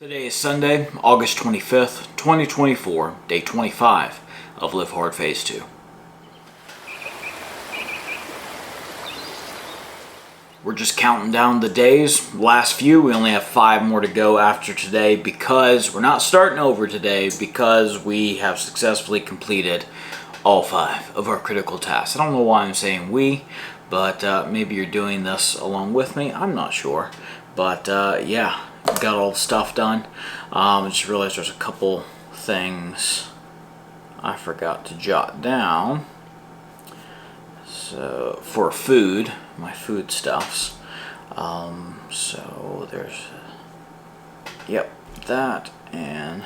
Today is Sunday, August 25th, 2024, day 25 of LiveHard Phase 2. We're just counting down the days. Last few, we only have 5 more to go after today because we're not starting over today because we have successfully completed all 5 of our critical tasks. I don't know why I'm saying we, but maybe you're doing this along with me. I'm not sure, but yeah. Got all the stuff done. I just realized there's a couple things I forgot to jot down. So for food, my food stuffs. So there's, yep, that and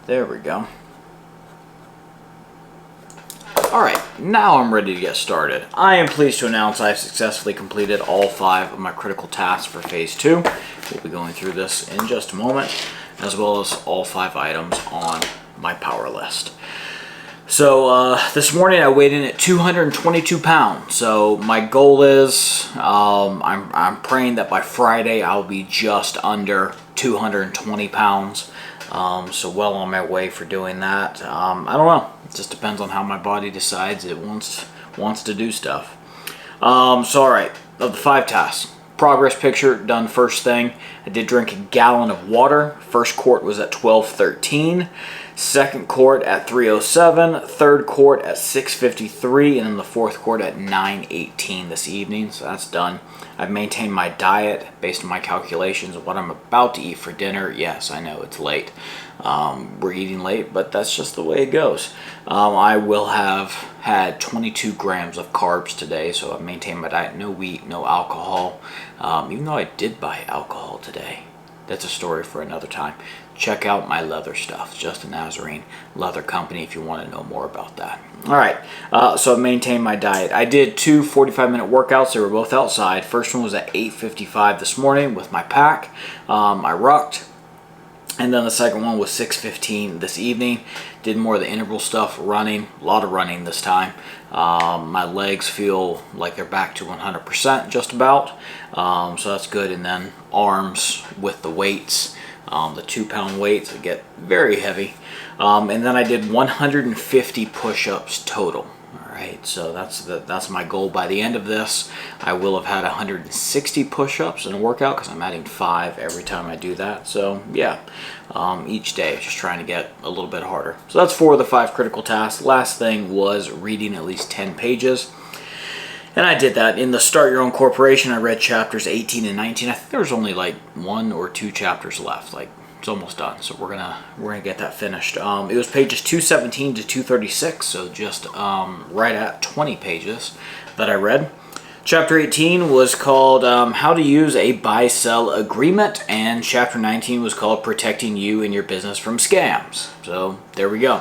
there we go. Alright, now I'm ready to get started. I am pleased to announce I've successfully completed all 5 of my critical tasks for Phase 2. We'll be going through this in just a moment, as well as all 5 items on my power list. So this morning I weighed in at 222 pounds. So my goal is, I'm praying that by Friday I'll be just under 220 pounds. So well on my way for doing that. I don't know. It just depends on how my body decides it wants to do stuff. So alright, of the 5 tasks. Progress picture done first thing. I did drink a gallon of water. First quart was at 12:13. Second quart at 3:07. Third quart at 6:53. And then the fourth quart at 9:18 this evening. So that's done. I've maintained my diet based on my calculations of what I'm about to eat for dinner. Yes, I know it's late. We're eating late, but that's just the way it goes. I will have had 22 grams of carbs today, so I've maintained my diet. No wheat, no alcohol. Even though I did buy alcohol today. That's a story for another time. Check out my leather stuff. Just a Nazarene Leather Company if you want to know more about that. Alright, so I maintained my diet. I did 2 45-minute workouts. They were both outside. First one was at 8:55 this morning with my pack. I rucked. And then the second one was 6:15 this evening. Did more of the interval stuff, running. A lot of running this time. My legs feel like they're back to 100% just about. So that's good. And then arms with the weights. The 2-pound weights that get very heavy. And then I did 150 push-ups total. Alright, so that's my goal. By the end of this, I will have had 160 push-ups in a workout because I'm adding 5 every time I do that. So yeah, each day just trying to get a little bit harder. So that's 4 of the 5 critical tasks. Last thing was reading at least 10 pages. And I did that. In the Start Your Own Corporation, I read chapters 18 and 19. I think there's only like 1 or 2 chapters left. Like, it's almost done. So we're gonna get that finished. It was pages 217 to 236, so just right at 20 pages that I read. Chapter 18 was called How to Use a Buy-Sell Agreement, and Chapter 19 was called Protecting You and Your Business from Scams. So there we go.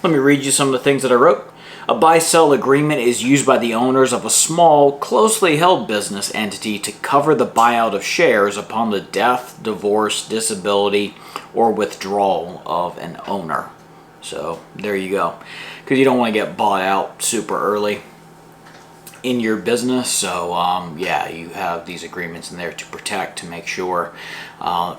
Let me read you some of the things that I wrote. A buy-sell agreement is used by the owners of a small, closely held business entity to cover the buyout of shares upon the death, divorce, disability, or withdrawal of an owner. So there you go. Because you don't want to get bought out super early in your business. So yeah, you have these agreements in there to protect, to make sure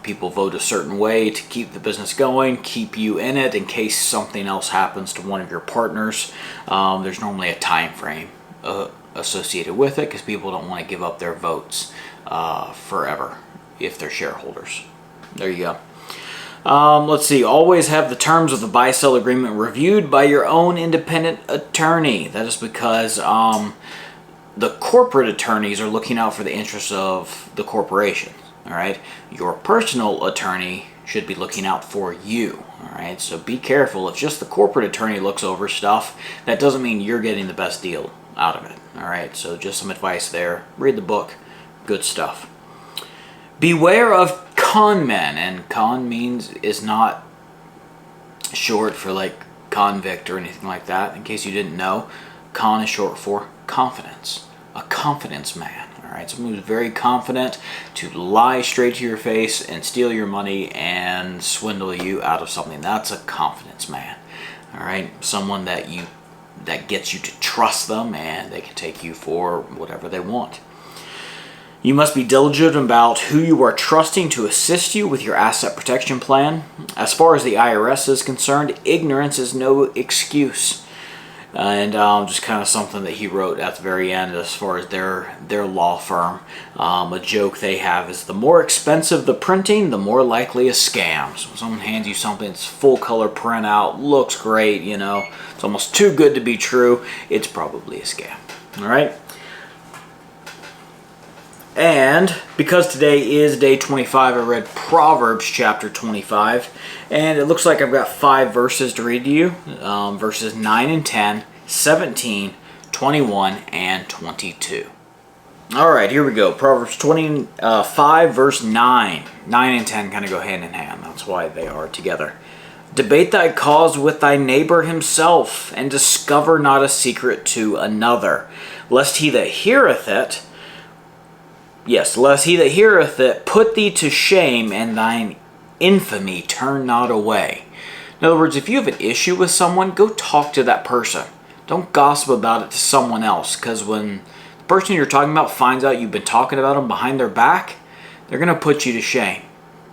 people vote a certain way to keep the business going, keep you in it in case something else happens to one of your partners. There's normally a time frame associated with it because people don't want to give up their votes forever if they're shareholders. There you go. Let's see. Always have the terms of the buy-sell agreement reviewed by your own independent attorney. That is because the corporate attorneys are looking out for the interests of the corporation. All right. Your personal attorney should be looking out for you. All right. So be careful. If just the corporate attorney looks over stuff, that doesn't mean you're getting the best deal out of it. All right. So just some advice there. Read the book. Good stuff. Beware of con men, and con is not short for like convict or anything like that. In case you didn't know, con is short for confidence. A confidence man. All right, someone who's very confident to lie straight to your face and steal your money and swindle you out of something. That's a confidence man. All right, someone that gets you to trust them and they can take you for whatever they want. You must be diligent about who you are trusting to assist you with your asset protection plan. As far as the IRS is concerned, ignorance is no excuse. And just kind of something that he wrote at the very end as far as their law firm. A joke they have is the more expensive the printing, the more likely a scam. So when someone hands you something, it's full color printout, looks great, you know, it's almost too good to be true, it's probably a scam. All right. And because today is day 25, I read Proverbs chapter 25, and it looks like I've got 5 verses to read to you, verses 9 and 10, 17, 21, and 22. All right, here we go. Proverbs 25, verse 9. 9 and 10 kind of go hand in hand. That's why they are together. Debate thy cause with thy neighbor himself, and discover not a secret to another, lest he that heareth it put thee to shame, and thine infamy turn not away. In other words, if you have an issue with someone, go talk to that person. Don't gossip about it to someone else, because when the person you're talking about finds out you've been talking about them behind their back, they're going to put you to shame.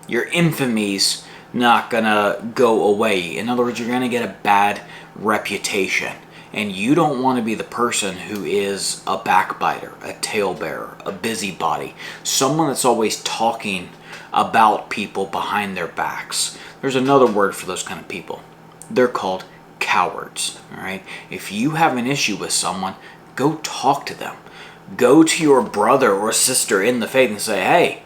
Your infamy's not going to go away. In other words, you're going to get a bad reputation. And you don't want to be the person who is a backbiter, a talebearer, a busybody, someone that's always talking about people behind their backs. There's another word for those kind of people. They're called cowards. All right. If you have an issue with someone, go talk to them. Go to your brother or sister in the faith and say, hey,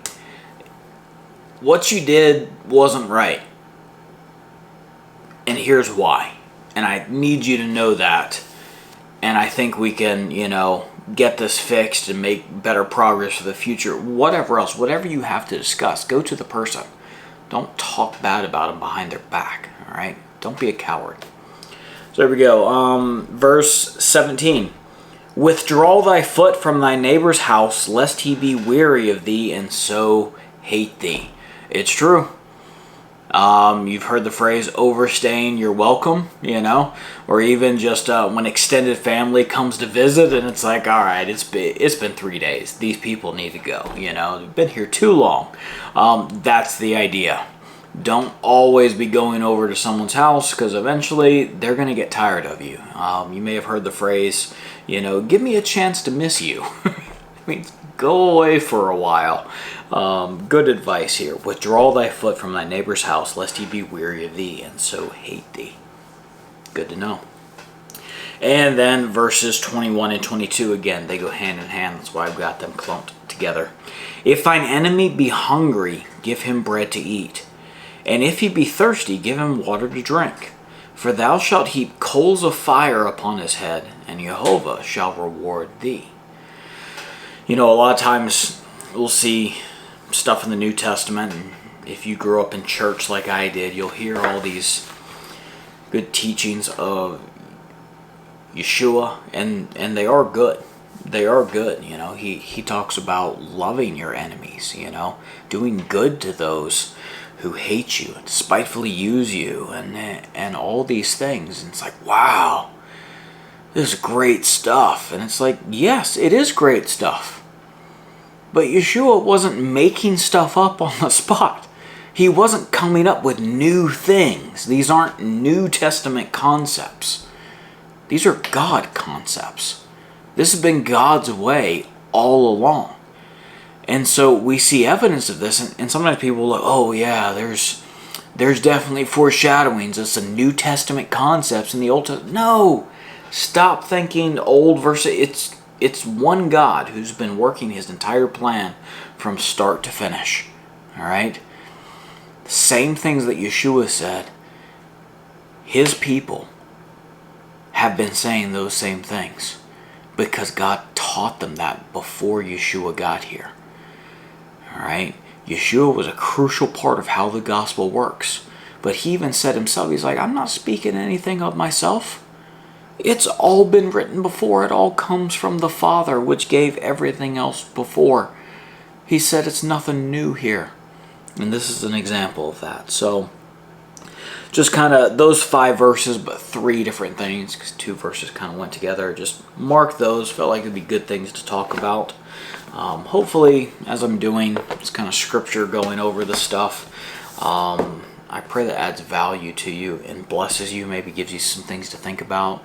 what you did wasn't right. And here's why. And I need you to know that. And I think we can, get this fixed and make better progress for the future. Whatever else, whatever you have to discuss, go to the person. Don't talk bad about them behind their back. All right? Don't be a coward. So there we go. Verse 17. Withdraw thy foot from thy neighbor's house, lest he be weary of thee and so hate thee. It's true. You've heard the phrase overstaying your welcome, or even just when extended family comes to visit and it's like, all right, it's been 3 days. These people need to go, they've been here too long. That's the idea. Don't always be going over to someone's house, because eventually they're going to get tired of you. You may have heard the phrase, give me a chance to miss you. It means go away for a while. Good advice here. Withdraw thy foot from thy neighbor's house, lest he be weary of thee and so hate thee. Good to know. And then verses 21 and 22, again, they go hand in hand. That's why I've got them clumped together. If thine enemy be hungry, give him bread to eat. And if he be thirsty, give him water to drink. For thou shalt heap coals of fire upon his head, and Jehovah shall reward thee. A lot of times we'll see stuff in the New Testament, and if you grew up in church like I did, you'll hear all these good teachings of Yeshua, and they are good. They are good. He talks about loving your enemies, doing good to those who hate you and spitefully use you, and all these things. And it's like, wow, this is great stuff. And it's like, yes, it is great stuff. But Yeshua wasn't making stuff up on the spot. He wasn't coming up with new things. These aren't New Testament concepts. These are God concepts. This has been God's way all along. And so we see evidence of this, and sometimes people look, oh yeah, there's definitely foreshadowings. It's a New Testament concepts in the Old Testament. No! Stop thinking old versus... It's one God who's been working his entire plan from start to finish. All right? The same things that Yeshua said, his people have been saying those same things because God taught them that before Yeshua got here. All right? Yeshua was a crucial part of how the gospel works. But he even said himself, he's like, I'm not speaking anything of myself. It's all been written before. It all comes from the Father, which gave everything else before. He said it's nothing new here. And this is an example of that. So, just kind of those 5 verses, but 3 different things, because 2 verses kind of went together. Just mark those. Felt like it'd be good things to talk about. Hopefully, as I'm doing this kind of scripture going over this stuff, I pray that adds value to you and blesses you, maybe gives you some things to think about,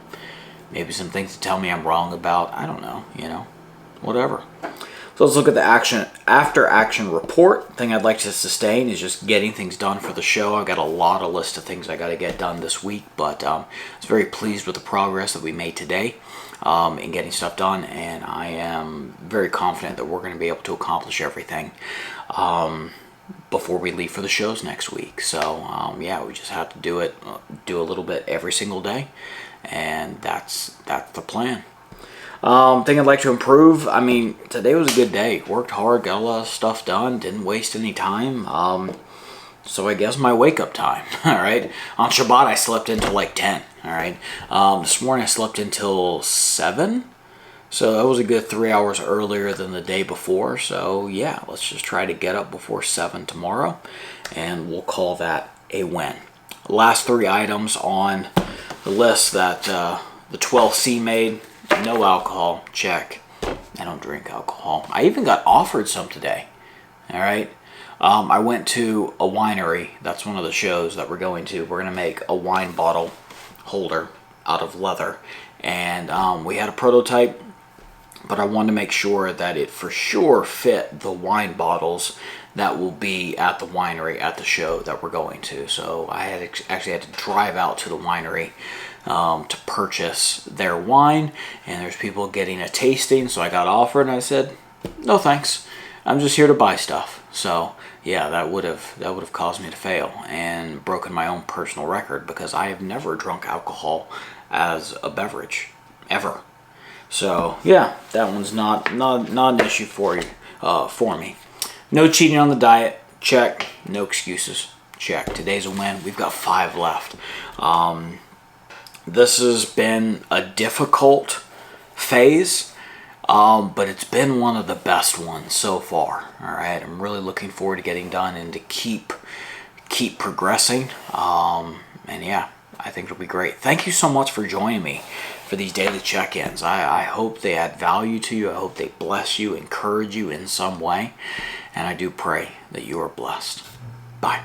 maybe some things to tell me I'm wrong about. I don't know, whatever. So let's look at the after action report. Thing I'd like to sustain is just getting things done for the show. I've got a lot of list of things I got to get done this week, but I was very pleased with the progress that we made today in getting stuff done, and I am very confident that we're going to be able to accomplish everything before we leave for the shows next week. So yeah, we just have to do a little bit every single day, and that's the plan. Thing I'd like to improve, I mean, today was a good day. Worked hard, got a lot of stuff done, didn't waste any time. So I guess my wake up time, all right? On Shabbat, I slept until like 10, all right? This morning I slept until 7, so that was a good 3 hours earlier than the day before. So yeah, let's just try to get up before 7 tomorrow, and we'll call that a win. Last 3 items on the list that the 12C made. No alcohol, check. I don't drink alcohol. I even got offered some today, all right? I went to a winery. That's one of the shows that we're going to. We're going to make a wine bottle holder out of leather. And we had a prototype, but I wanted to make sure that it for sure fit the wine bottles that will be at the winery at the show that we're going to. So I actually had to drive out to the winery to purchase their wine, and there's people getting a tasting, so I got offered, and I said, no thanks, I'm just here to buy stuff. So yeah, that would have caused me to fail and broken my own personal record, because I have never drunk alcohol as a beverage ever. So yeah, that one's not an issue for me. No cheating on the diet, check. No excuses, check. Today's a win. We've got 5 left. This has been a difficult phase, but it's been one of the best ones so far. All right, I'm really looking forward to getting done and to keep progressing. And yeah, I think it'll be great. Thank you so much for joining me for these daily check-ins. I hope they add value to you. I hope they bless you, encourage you in some way, and I do pray that you are blessed. Bye.